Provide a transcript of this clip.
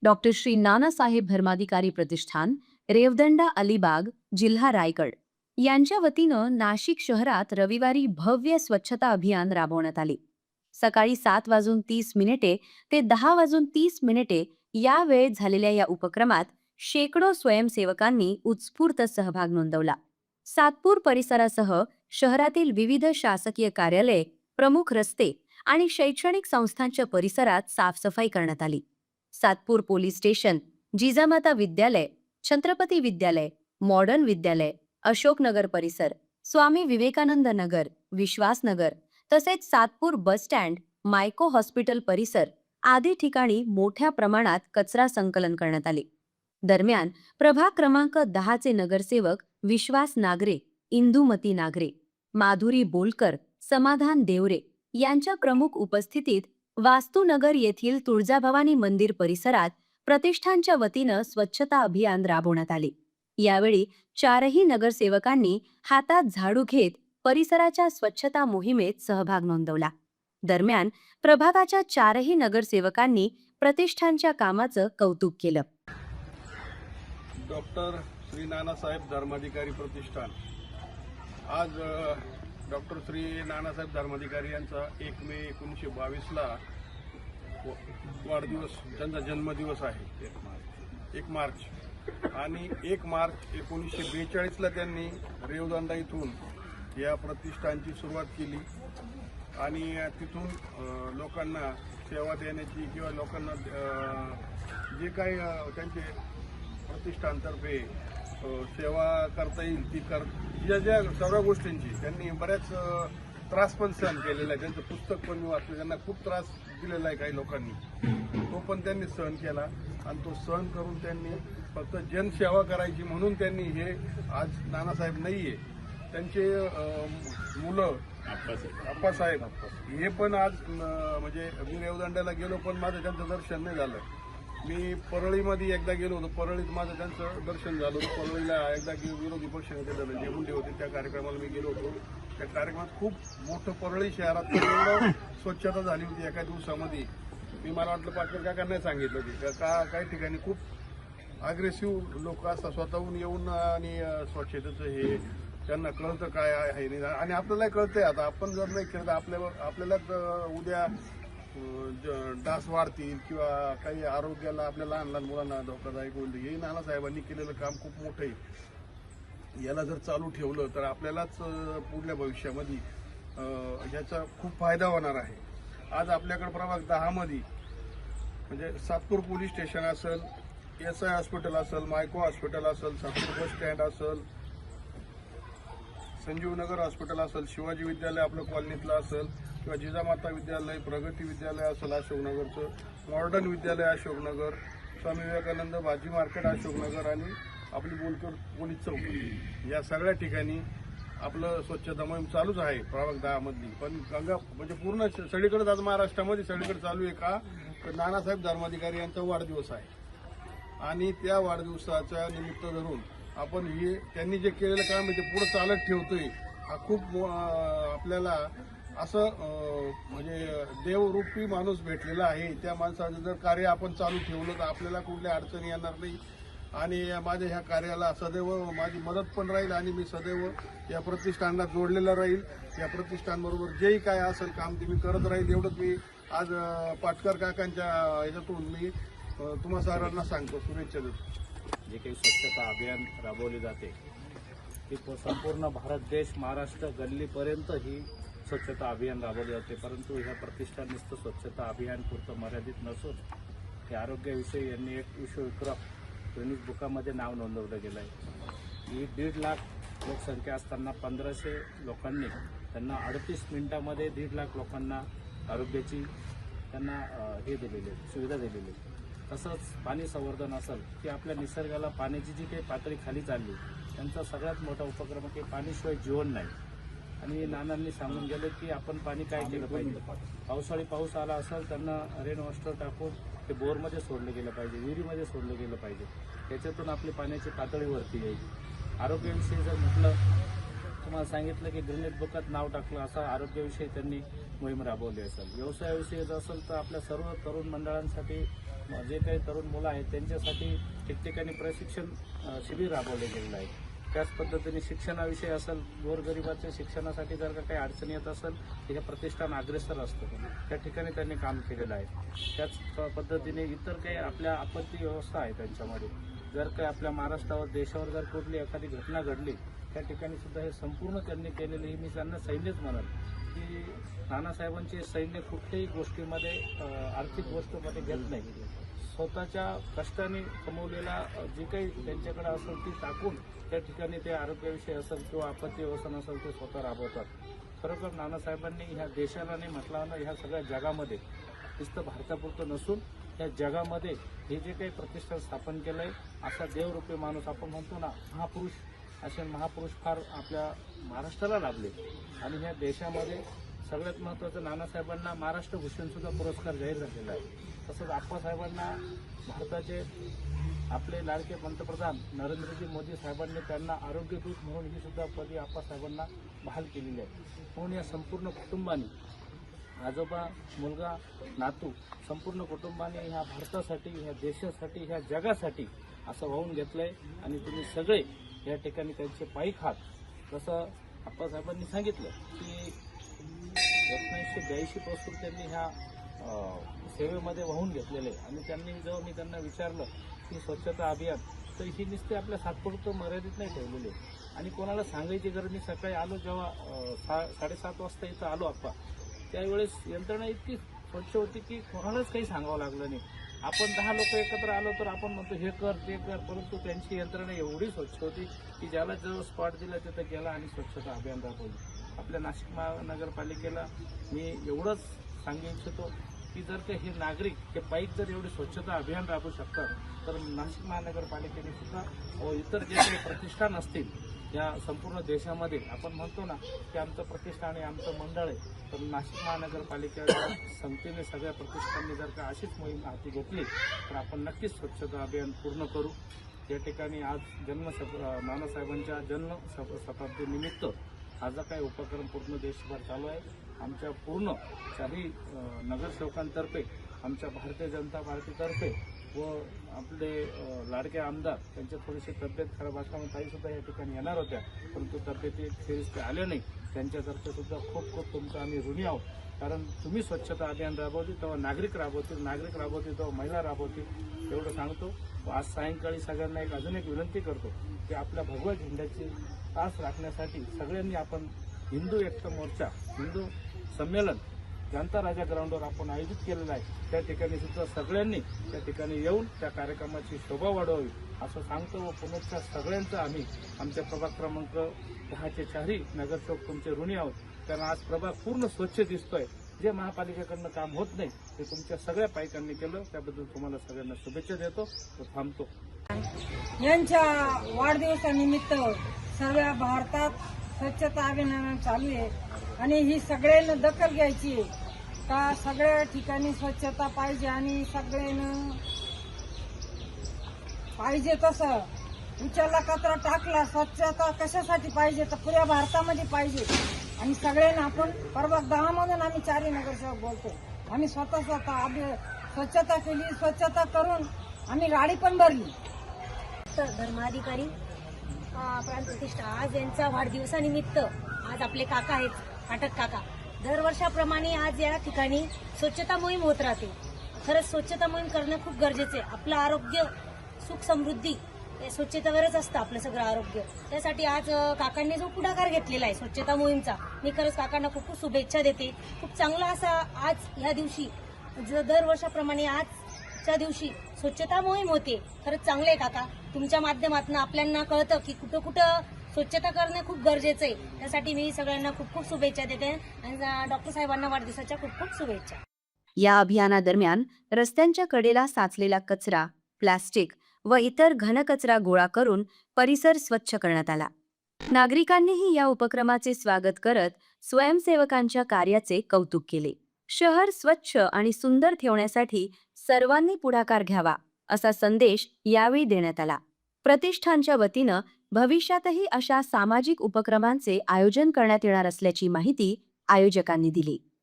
Doctor Shri Nanasaheb Dharmadhikari प्रतिष्ठान, रेवदंडा अलिबाग, जिल्हा रायगड यांच्या वतीनं नाशिक शहरात रविवारी भव्य स्वच्छता अभियान राबवण्यात आले. सकाळी 7:30 ते 10:30 या वेळेत झालेल्या या उपक्रमात शेकडो स्वयंसेवकांनी उत्स्फूर्त सहभाग नोंदवला. सातपूर परिसरासह शहरातील विविध शासकीय कार्यालये, प्रमुख रस्ते आणि शैक्षणिक संस्थांच्या परिसरात साफसफाई करण्यात आली. सातपूर पोलीस स्टेशन, जिजामाता विद्यालय, छत्रपती विद्यालय, मॉडर्न विद्यालय, अशोकनगर परिसर, स्वामी विवेकानंद नगर, विश्वासनगर तसेच सातपूर बस स्टँड, मायको हॉस्पिटल परिसर आदी ठिकाणी मोठ्या प्रमाणात कचरा संकलन करण्यात आले. दरम्यान प्रभाग क्रमांक 10 चे नगरसेवक विश्वास नागरे, इंदुमती नागरे, माधुरी बोलकर, समाधान देवरे यांच्या प्रमुख उपस्थितीत वास्तुनगर येथील तुळजाभवानी मंदिर परिसरात प्रतिष्ठानच्या वतीनं स्वच्छता अभियान राबवण्यात आले. यावेळी चारही नगरसेवकांनी हातात झाडू घेत परिसराच्या स्वच्छता मोहिमेत सहभाग नोंदवला. दरम्यान प्रभागाच्या चारही नगरसेवकांनी प्रतिष्ठानच्या कामाचं कौतुक केलं. डॉक्टर श्री नानासाहेब धर्माधिकारी प्रतिष्ठान आज डॉक्टर श्री नानासाहेब धर्माधिकारी यांचा 1 मे 1922ला वाढदिवस, त्यांचा जन्मदिवस आहे. 1 मार्च आणि 1 मार्च 1942ला त्यांनी रेवदंडा इथून या प्रतिष्ठानची सुरुवात केली आणि तिथून लोकांना सेवा देण्याची किंवा लोकांना जे काही त्यांचे प्रतिष्ठानतर्फे सेवा करता येईल ती ज्या सर्व गोष्टींची त्यांनी बऱ्याच त्रास पण सहन केलेला आहे. त्यांचं पुस्तक पण मी वाचलं, त्यांना खूप त्रास दिलेला आहे काही लोकांनी, तो पण त्यांनी सहन केला आणि तो सहन करून त्यांनी फक्त जनसेवा करायची म्हणून त्यांनी हे आज नानासाहेब नाहीये, त्यांचे मुलं आप्पासाहेब हे पण आज म्हणजे मी रेवदंड्याला गेलो पण माझं त्यांचं दर्शन नाही झालं. मी परळीमध्ये एकदा गेलो होतो, परळीत माझं त्यांचं दर्शन झालं होतं. परळीला एकदा विरोधी पक्षनेते धनंजय मुंडे होते, त्या कार्यक्रमाला मी गेलो होतो. त्या कार्यक्रमात खूप मोठं परळी शहरात एवढं स्वच्छता झाली होती एका दिवसामध्ये. मला वाटलं पाटकर काकांनी सांगितलं की काही ठिकाणी खूप अग्रेसिव्ह लोक असतात, स्वतःहून येऊन आणि स्वच्छतेचं हे त्यांना कळतं काय आहे नाही आणि आपल्यालाही कळतंय. आता आपण जर नाही केलं तर आपल्यालाच उद्या डास वाढतील किंवा काही आरोग्याला आपल्या लहान लहान मुलांना धोकादायक होईल. हे नानासाहेबांनी केलेलं काम खूप मोठं आहे. याला जर चालू ठेवलं तर आपल्यालाच पुढल्या भविष्यामध्ये याचा खूप फायदा होणार आहे. आज आपल्याकडे प्रभाग 10 मध्ये म्हणजे सातपूर पोलीस स्टेशन असेल, SI हॉस्पिटल असेल, मायको हॉस्पिटल असेल, सातपूर बस स्टँड असेल, संजीवनगर हॉस्पिटल असेल, शिवाजी विद्यालय आपलं कॉलनीतलं असेल किंवा जिजामाता विद्यालय, प्रगती विद्यालय असेल अशोकनगरचं, मॉडर्न विद्यालय अशोकनगर, स्वामी विवेकानंद भाजी मार्केट अशोकनगर आणि आपली बोलकर पोलीस चौक या सगळ्या ठिकाणी आपलं स्वच्छता मोहीम चालूच आहे प्रभाग 10 मधली. पण गंगा म्हणजे पूर्ण सगळीकडेच आज महाराष्ट्रामध्ये सगळीकडे चालू आहे. का तर नानासाहेब धर्माधिकारी यांचा वाढदिवस आहे आणि त्या वाढदिवसाच्या निमित्त धरून आपण हे त्यांनी जे केलेलं काम आहे ते पुढे चालत ठेवतोय. हा खूप आपल्याला असं म्हणजे देवरूपी माणूस भेटलेला आहे. त्या माणसाचं जर कार्य आपण चालू ठेवलं तर आपल्याला कुठल्या अडचणी येणार नाही आणि माझ्या ह्या कार्याला सदैव माझी मदत पण राहील आणि मी सदैव या प्रतिष्ठानाला जोडलेला राहील. या प्रतिष्ठानबरोबर जेही काय असेल काम ते मी करत राहील. एवढंच मी आज पाटकर काकांच्या याच्यातून मी तुम्हा सर्वांना सांगतो, शुभेच्छा देतो. जे काही स्वच्छता अभियान राबवले जाते ते संपूर्ण भारत देश, महाराष्ट्र गल्लीपर्यंत ही स्वच्छता अभियान राबवले जाते. परंतु ह्या प्रतिष्ठान नुसतं स्वच्छता अभियान पुरतं मर्यादित नसून हे आरोग्याविषयी यांनी एक विश्वविक्रम गिनीज बुकामध्ये नाव नोंदवलं गेलं आहे. ही 1.5 लाख लोकसंख्या असताना 1500 लोकांनी त्यांना 38 मिनिटामध्ये 1.5 लाख लोकांना आरोग्याची त्यांना हे दिलेली आहे, सुविधा दिलेली आहे. तसंच पाणी संवर्धन असेल की आपल्या निसर्गाला पाण्याची जी काही पातळी खाली चालली, त्यांचा सगळ्यात मोठा उपक्रम की पाणीशिवाय जीवन नाही. आणि नानांनी सांगून गेले की आपण पाणी काय केलं पाहिजे. पावसाळी पाऊस आला असेल त्यांना रेन वॉटर टाकून ते बोरमध्ये सोडलं गेलं पाहिजे, विहिरीमध्ये सोडलं गेलं पाहिजे. त्याच्यातून आपली पाण्याची पातळी वरती येईल. आरोग्याविषयी जर म्हटलं, तुम्हाला सांगितलं की गिनीज बुकात नाव टाकलं, असा आरोग्याविषयी त्यांनी मोहीम राबवली असेल. व्यवसायाविषयी जर असेल तर आपल्या सर्व तरुण मंडळांसाठी जे काही तरुण मुलं आहेत त्यांच्यासाठी ठिकठिकाणी प्रशिक्षण शिबिर राबवले गेलेलं आहे. त्याच पद्धतीने शिक्षणाविषयी असेल, गोरगरिबाच्या शिक्षणासाठी जर का काही अडचणी येत असेल तर हे प्रतिष्ठान अग्रेसर असतं, त्या ठिकाणी त्यांनी काम केलेलं आहे. त्याच पद्धतीने इतर काही आपल्या आपत्ती व्यवस्था आहे त्यांच्यामध्ये. जर काही आपल्या महाराष्ट्रावर देशावर जर कुठली एखादी घटना घडली त्या ठिकाणी सुद्धा हे संपूर्ण त्यांनी केलेलं ही मी त्यांना सैन्यच म्हणेन की नानासाहेबांचे सैन्य कुठल्याही गोष्टीमध्ये आर्थिक गोष्टीमध्ये घेत नाही. स्वतःच्या कष्टाने कमवलेला जे काही त्यांच्याकडे असेल ती टाकून त्या ठिकाणी ते आरोग्याविषयी असेल किंवा आपत्ती व्यवस्थापन असेल ते स्वतः राबवतात. खरोखर नानासाहेबांनी ह्या देशाला नाही म्हटलं ना, ह्या सगळ्या जगामध्ये नुसतं भारतापुरतं नसून या जगामध्ये हे जे काही प्रतिष्ठान स्थापन केलं आहे असा देवरूपी माणूस आपण म्हणतो ना, महापुरुष, असे महापुरुष फार आपल्या महाराष्ट्राला लाभले. आणि ह्या देशामध्ये सगळ्यात महत्त्वाचं नानासाहेबांना महाराष्ट्र भूषणसुद्धा पुरस्कार जाहीर झालेला आहे. तसंच आप्पासाहेबांना भारताचे आपले लाडके पंतप्रधान नरेंद्रजी मोदी साहेबांनी त्यांना आरोग्यदूत म्हणून ही सुद्धा पदी आप्पासाहेबांना बहाल केलेली आहे. म्हणून या संपूर्ण कुटुंबाने, आजोबा, मुलगा, नातू, संपूर्ण कुटुंबाने ह्या भारतासाठी, ह्या देशासाठी, ह्या जगासाठी असं वाहून घेतलंय. आणि तुम्ही सगळे या ठिकाणी त्यांचे पाईक हात, जसं आप्पासाहेबांनी सांगितलं की 1982 पासून त्यांनी ह्या सेवेमध्ये वाहून घेतलेले. आणि त्यांनी जेव्हा मी त्यांना विचारलं की स्वच्छता अभियान, तर ही नुसते आपल्या सातपुरतं मर्यादित नाही ठेवलेले आणि कोणाला सांगायची गरज नाही. सकाळी आलो जेव्हा 7:30 वाजता इथं आलो आप्पा, त्यावेळेस यंत्रणा इतकी स्वच्छ होती की कोणालाच काही सांगावं लागलं नाही. आपण 10 लोक एकत्र आलो तर आपण म्हणतो हे कर ते कर, परंतु त्यांची यंत्रणा एवढी स्वच्छ होती की ज्याला जो स्पॉट दिला तिथं गेला आणि स्वच्छता अभियान राबवली. आपल्या नाशिक महानगरपालिकेला मी एवढंच सांगू इच्छितो की जर का हे नागरिक, हे पाईक जर एवढे स्वच्छता अभियान राबवू शकतात तर नाशिक महानगरपालिकेने सुद्धा व इतर जे काही प्रतिष्ठान असतील या संपूर्ण देशामध्ये, आपण म्हणतो ना की आमचं प्रतिष्ठान आहे, आमचं मंडळ आहे, तर नाशिक महानगरपालिकेच्या संगतीने सगळ्या प्रतिष्ठानांनी जर का अशीच मोहीम हाती घेतली तर आपण नक्कीच स्वच्छता अभियान पूर्ण करू. या ठिकाणी आज नानासाहेबांच्या शताब्दीनिमित्त हा जो काही उपक्रम पूर्ण देशभर चालू आहे, आमच्या पूर्ण चारही नगरसेवकांतर्फे, आमच्या भारतीय जनता पार्टीतर्फे व आपले लाडके आमदार, त्यांची थोडीशी तब्येत खराब असल्यामुळे ताईसुद्धा या ठिकाणी येणार होत्या, परंतु तब्येती खेरीज ते आल्या नाही. त्यांच्यातर्फे सुद्धा खूप खूप तुमचं आम्ही ऋणी आहोत. कारण तुम्ही स्वच्छता अभियान राबवतील तेव्हा नागरिक राबवतील तेव्हा महिला राबवतील, एवढं सांगतो. आज सायंकाळी सगळ्यांना अजून एक विनंती करतो की आपल्या भगवा झेंड्याची तास राखण्यासाठी सगळ्यांनी आपण हिंदू एकता मोर्चा, हिंदू संमेलन जनता राजा ग्राउंडवर आपण आयोजित केलेलं आहे. त्या ठिकाणी सुद्धा सगळ्यांनी त्या ठिकाणी येऊन त्या कार्यक्रमाची शोभा वाढवावी असं सांगतो. व पुनश्च सगळ्यांचं आम्ही आमच्या प्रभाग क्रमांक 10चे चारही नगरसेवक तुमचे ऋणी आहोत. कारण आज प्रभाग पूर्ण स्वच्छ दिसतोय. जे महापालिकेकडनं काम होत नाही ते तुमच्या सगळ्या पायकांनी केलं, त्याबद्दल तुम्हाला सगळ्यांना शुभेच्छा देतो व थांबतो. यांच्या वाढदिवसानिमित्त सर्व भारतात स्वच्छता अभियान चालू आहे आणि ही सगळ्यांना दखल घ्यायची आहे का सगळ्या ठिकाणी स्वच्छता पाहिजे आणि सगळ्यांना पाहिजे तसं उचलला कचरा टाकला. स्वच्छता कशासाठी पाहिजे तर पुऱ्या भारतामध्ये पाहिजे. आणि सगळ्यांना आपण प्रभाग 10 मधून आम्ही चारही नगरसेवक बोलतो, आम्ही स्वतः स्वच्छता केली. स्वच्छता करून आम्ही गाडी पण भरली. धर्माधिकारी प्रांत प्रतिष्ठा आज यांचा वाढदिवसानिमित्त आज आपले काका आहेत, फाटक काका, दरवर्षाप्रमाणे आज या ठिकाणी स्वच्छता मोहीम होत राहते. खरंच स्वच्छता मोहीम करणं खूप गरजेचं आहे. आपलं आरोग्य, सुख, समृद्धी हे स्वच्छतेवरच असतं आपलं सगळं आरोग्य. त्यासाठी आज काकांनी जो पुढाकार घेतलेला आहे स्वच्छता मोहीमचा, मी खरंच काकांना खूप खूप शुभेच्छा देते. खूप चांगला असा आज ह्या दिवशी दरवर्षाप्रमाणे आजच्या दिवशी स्वच्छता मोहीम होते. खरंच चांगलं आहे काका. तुमच्या माध्यमातून आपल्याला कळतं की कुठं कुठं स्वच्छता करणं खूप गरजेचं आहे. त्यासाठी मी सगळ्यांना खूप खूप शुभेच्छा देते आणि डॉक्टर साहेबांना वाढदिवसाच्या खूप खूप शुभेच्छा. या अभियानादरम्यान रस्त्यांच्या कडेला साचलेला कचरा, प्लास्टिक व इतर घनकचरा गोळा करून परिसर स्वच्छ करण्यात आला. नागरिकांनीही या उपक्रमाचे स्वागत करत स्वयंसेवकांच्या कार्याचे कौतुक केले. शहर स्वच्छ आणि सुंदर ठेवण्यासाठी सर्वांनी पुढाकार घ्यावा असा संदेश यावेळी देण्यात आला. प्रतिष्ठानच्या वतीनं भविष्यातही अशा सामाजिक उपक्रमांचे आयोजन करण्यात येणार असल्याची माहिती आयोजकांनी दिली.